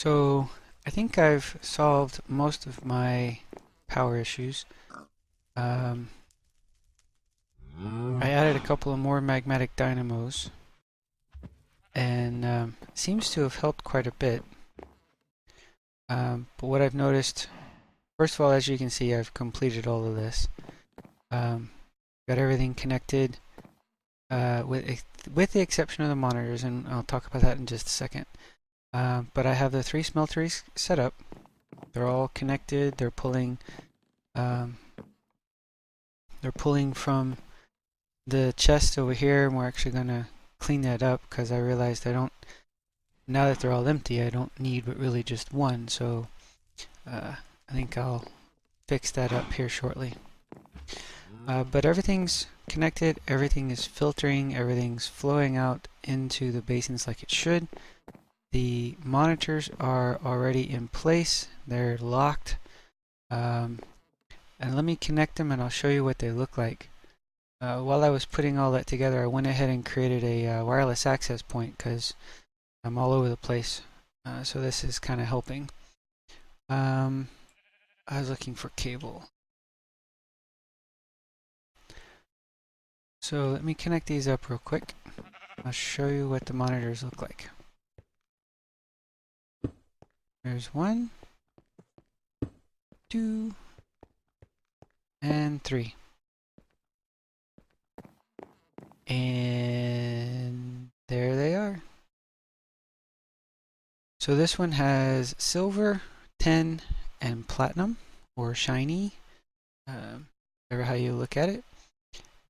So I think I've solved most of my power issues. Um, I added a couple of more magmatic dynamos, and it seems to have helped quite a bit. But what I've noticed, first of all, as you can see, I've completed all of this. Um, got everything connected, with the exception of the monitors, and I'll talk about that in just a second. But I have the 3 smelteries set up. They're all connected. Um, they're pulling from the chest over here, and we're actually going to clean that up because I realized now that they're all empty, I don't need but really just one. So I think I'll fix that up here shortly. But everything's connected, everything is filtering, everything's flowing out into the basins like it should. The monitors are already in place, they're locked. And let me connect them and I'll show you what they look like. While I was putting all that together, I went ahead and created a wireless access point because I'm all over the place. So this is kind of helping. I was looking for cable. So let me connect these up real quick. I'll show you what the monitors look like. There's 1, 2, and 3. And there they are. So this one has silver, tin, and platinum, or shiny, whatever how you look at it.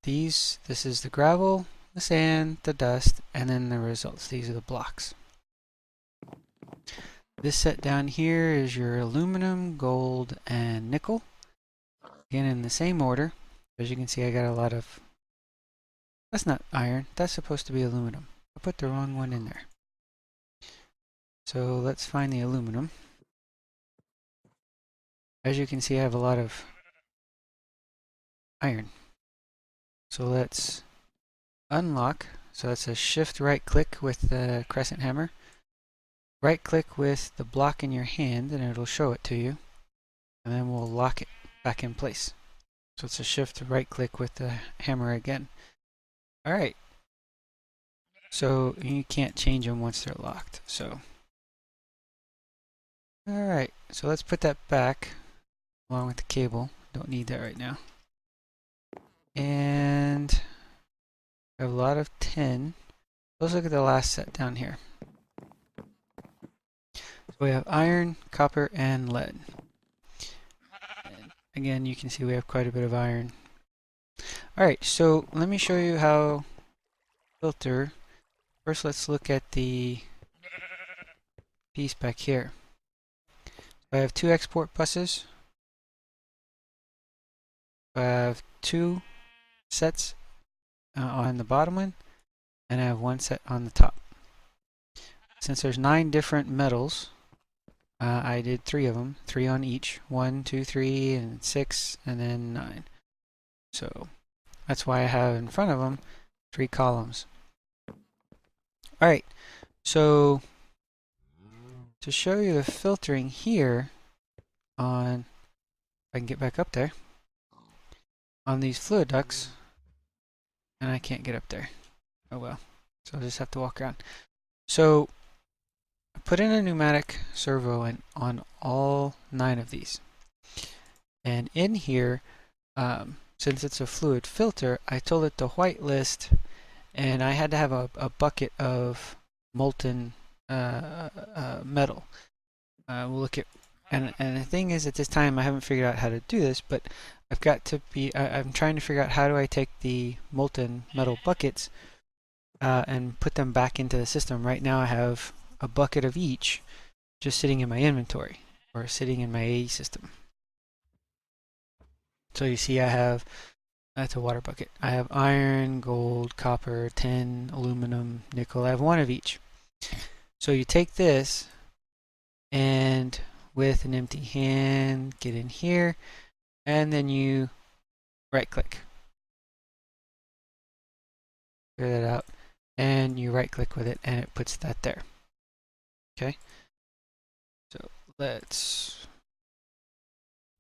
This is the gravel, the sand, the dust, and then the results. These are the blocks. This set down here is your aluminum, gold, and nickel. Again, in the same order. As you can see, I got a lot of... That's not iron. That's supposed to be aluminum. I put the wrong one in there. So let's find the aluminum. As you can see, I have a lot of iron. So let's unlock. So that's a shift right click with the crescent hammer. Right click with the block in your hand and it'll show it to you. And then we'll lock it back in place. So it's a shift right click with the hammer again. Alright. So you can't change them once they're locked. So alright, so let's put that back along with the cable. Don't need that right now. And I have a lot of tin. Let's look at the last set down here. So we have iron, copper, and lead. And again, you can see we have quite a bit of iron. Alright, so let me show you how filter. First, let's look at the piece back here. I have 2 export buses. I have 2 sets on the bottom one, and I have 1 set on the top. Since there's 9 different metals, I did 3 of them, 3 on each. 1, 2, 3, and 6, and then 9. So that's why I have in front of them 3 columns. Alright, so to show you the filtering here on, if I can get back up there, on these fluid ducts, and I can't get up there. Oh well, so I'll just have to walk around. So I put in a pneumatic servo on all 9 of these. And in here, since it's a fluid filter, I told it to whitelist, and I had to have a bucket of molten metal. We'll look at, and the thing is, at this time, I haven't figured out how to do this, but I've got to be, I'm trying to figure out how do I take the molten metal buckets and put them back into the system. Right now I have a bucket of each just sitting in my inventory, or sitting in my AE system. So you see I have, that's a water bucket. I have iron, gold, copper, tin, aluminum, nickel. I have 1 of each. So you take this and with an empty hand get in here, and then you right click, clear that out, and you right click with it and it puts that there. Okay, let's,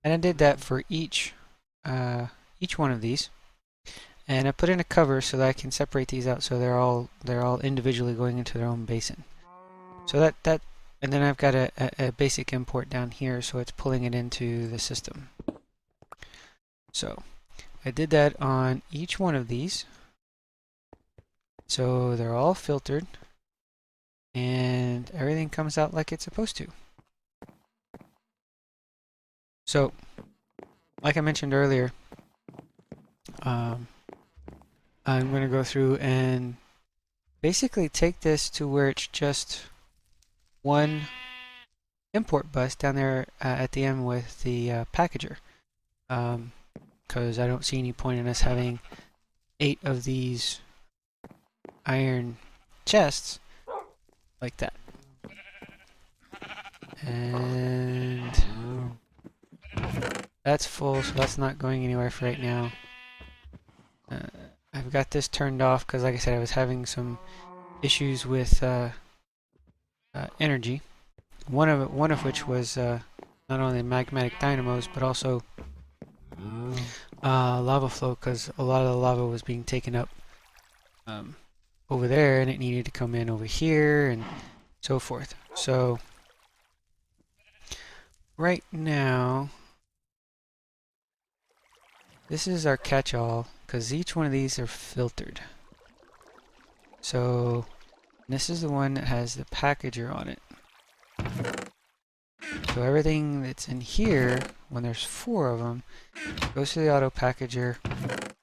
and I did that for each one of these, and I put in a cover so that I can separate these out so they're all individually going into their own basin. So that and then I've got a basic import down here, so it's pulling it into the system. So I did that on each one of these, so they're all filtered and everything comes out like it's supposed to. So like I mentioned earlier, I'm going to go through and basically take this to where it's just one import bus down there at the end with the packager, because I don't see any point in us having 8 of these iron chests like that. And that's full, so that's not going anywhere for right now. I've got this turned off because, like I said, I was having some issues with energy. One of which was not only magmatic dynamos, but also lava flow, because a lot of the lava was being taken up over there, and it needed to come in over here, and so forth. So right now, this is our catch-all, because each one of these are filtered. So this is the one that has the packager on it. So everything that's in here, when there's 4 of them, goes to the auto packager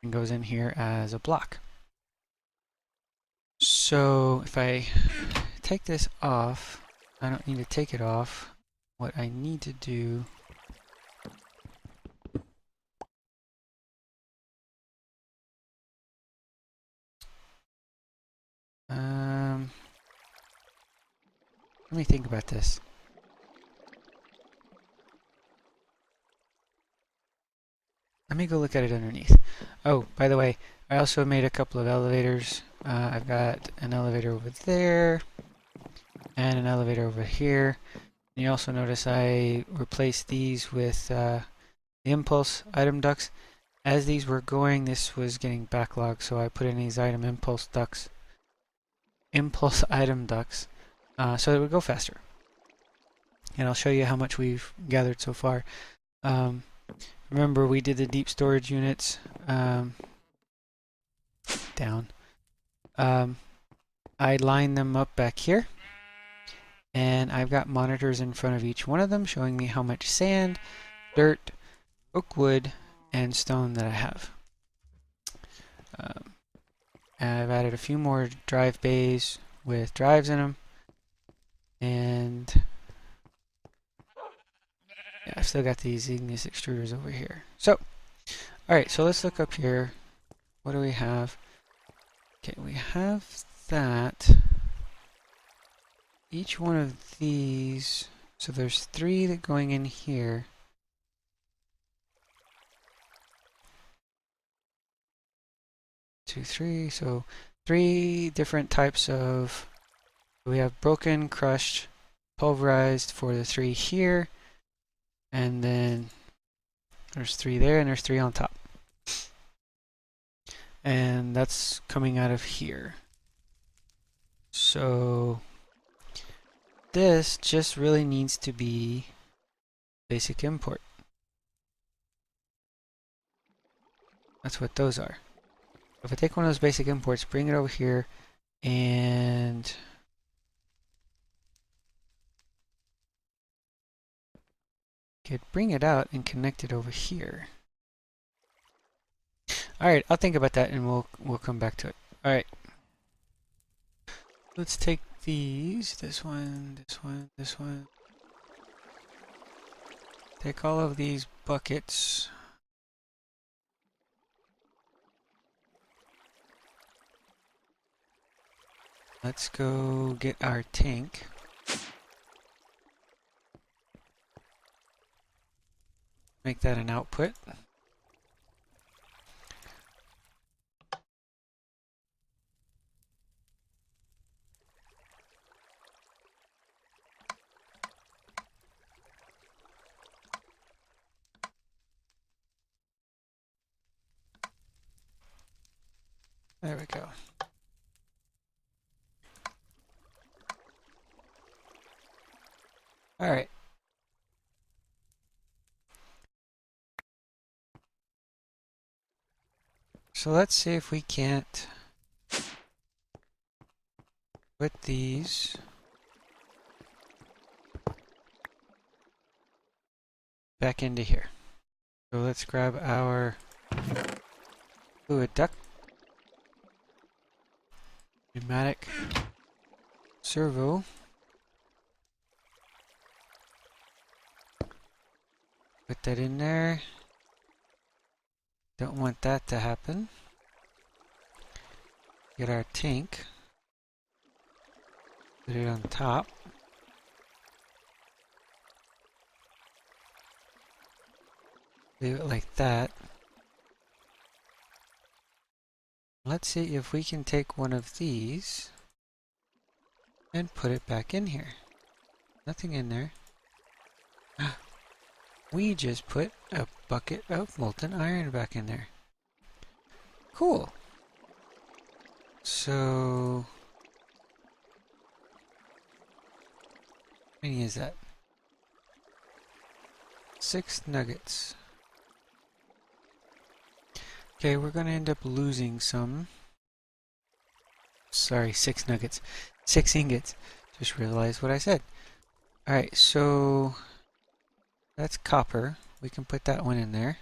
and goes in here as a block. So if I take this off, I don't need to take it off. What I need to do let me think about this. Let me go look at it underneath. Oh, by the way, I also made a couple of elevators. I've got an elevator over there and an elevator over here. And you also notice I replaced these with the impulse item ducts. As these were going, this was getting backlogged, so I put in these impulse item ducts, so it would go faster. And I'll show you how much we've gathered so far. Remember, we did the deep storage units down. I lined them up back here, and I've got monitors in front of each one of them showing me how much sand, dirt, oak wood, and stone that I have. I've added a few more drive bays with drives in them, and yeah, I've still got these igneous extruders over here. So, alright, so let's look up here. What do we have? Okay, we have that. Each one of these, so there's 3 that going in here. Two, 3, so 3 different types of, we have broken, crushed, pulverized for the 3 here, and then there's 3 there, and there's 3 on top. And that's coming out of here. So this just really needs to be basic import. That's what those are. If I take one of those basic imports, bring it over here, and could bring it out and connect it over here. Alright, I'll think about that and we'll come back to it. Alright. Let's take these, this one, this one, this one. Take all of these buckets. Let's go get our tank. Make that an output. There we go. All right. So let's see if we can't put these back into here. So let's grab our fluid duct, pneumatic servo, put that in there. Don't want that to happen. Get our tank, put it on top. Leave it like that. Let's see if we can take one of these and put it back in here. Nothing in there. We just put a bucket of molten iron back in there. Cool. So, how many is that? 6 nuggets. Okay, we're going to end up losing some. Sorry, 6 nuggets. 6 ingots. Just realized what I said. Alright, so that's copper. We can put that one in there.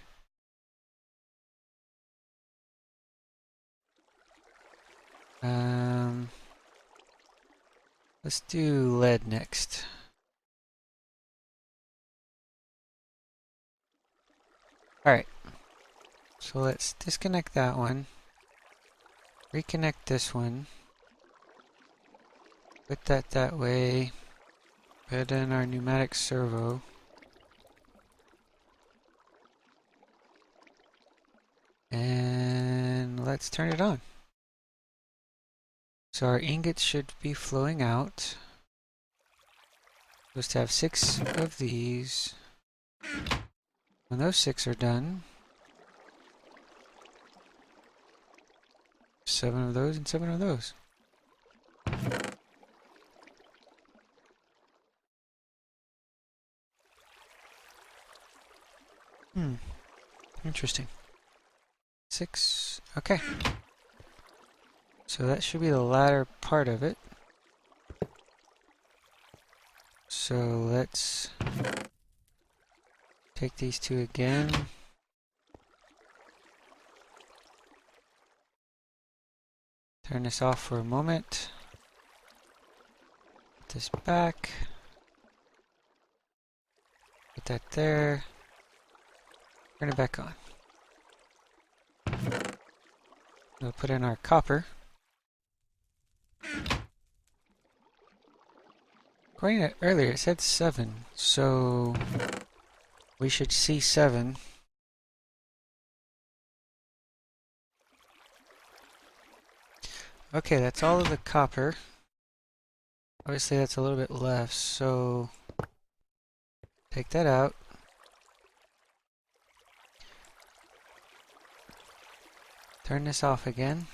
Let's do lead next. Alright, so let's disconnect that one. Reconnect this one. Put that way. Put in our pneumatic servo. And let's turn it on. So our ingots should be flowing out. Supposed to have 6 of these. When those 6 are done, 7 of those and 7 of those. Interesting. 6. Okay. So that should be the latter part of it. So let's take these 2 again. Turn this off for a moment. Put this back. Put that there. Turn it back on. We'll put in our copper. According to earlier, it said 7, so we should see 7. Okay, that's all of the copper. Obviously, that's a little bit left, so take that out. Turn this off again.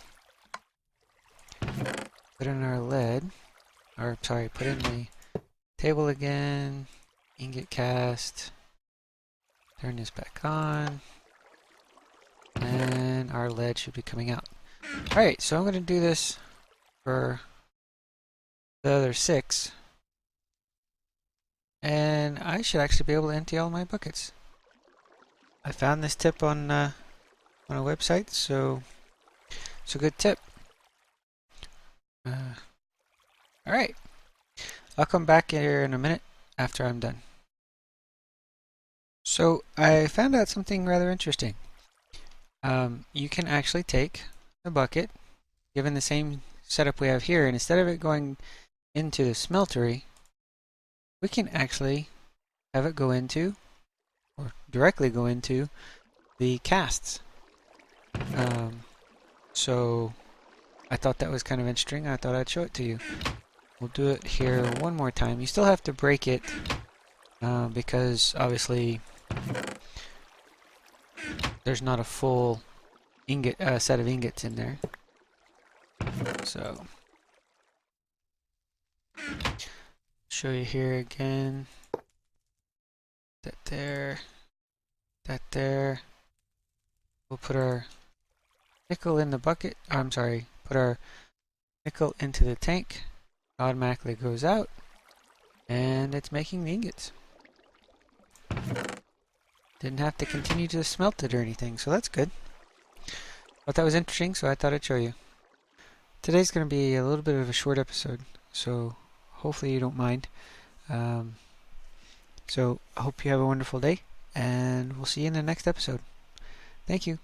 Put in our lead. Or, sorry, put in the table again. Ingot cast. Turn this back on. And our lead should be coming out. Alright, so I'm going to do this for the other 6. And I should actually be able to empty all my buckets. I found this tip on a website, so it's a good tip. Alright, I'll come back here in a minute after I'm done. So I found out something rather interesting. You can actually take the bucket, given the same setup we have here, and instead of it going into the smeltery, we can actually have it go into, or directly go into, the casts. So I thought that was kind of interesting. I thought I'd show it to you. We'll do it here one more time. You still have to break it because obviously there's not a full ingot set of ingots in there. So, show you here again. That there. That there. We'll put our nickel in the bucket. I'm sorry, put our nickel into the tank. Automatically goes out. And it's making the ingots. Didn't have to continue to smelt it or anything, so that's good. Thought that was interesting, so I thought I'd show you. Today's going to be a little bit of a short episode, so hopefully you don't mind. So I hope you have a wonderful day, and we'll see you in the next episode. Thank you.